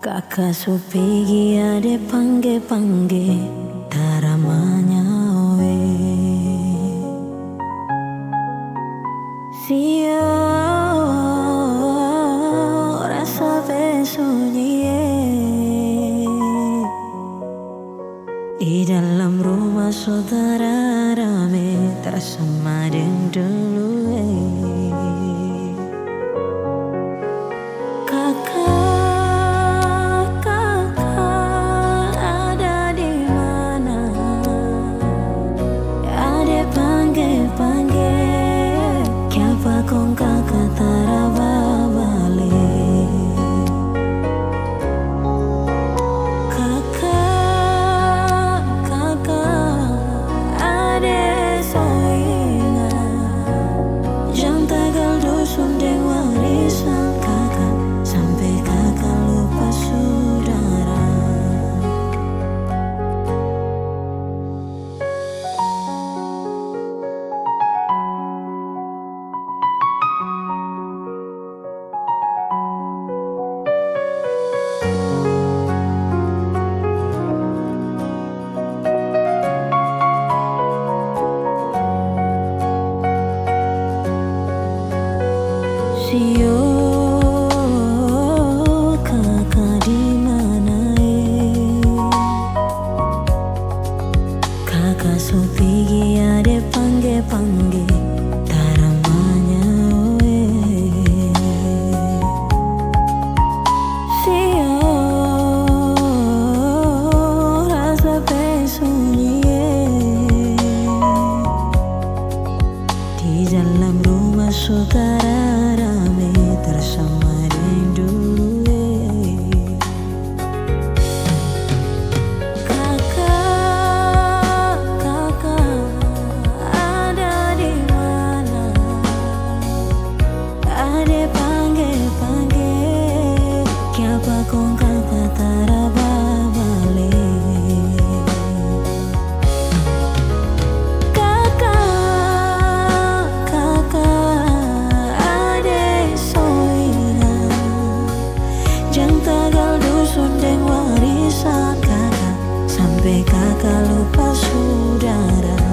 Kakak supigi ade pangge-pangge taramanya we Sio rasa besunyi di dalam rumah saudara rame terasa madeng dulu Kong kakak taraba balik kakak ade soinga jam tagal dusun deng warisan kakak sampai kakak lupa saudara. Sio kakak di mana kakak supigi ade pangge-pangge taramanya we Sio rasa besunyi di dalam rumah saudara bersama rindu kakak ada di mana ada pangge-pangge kiapa kong kakak taraba balik deng warisan kakak sampai kakak lupa saudara.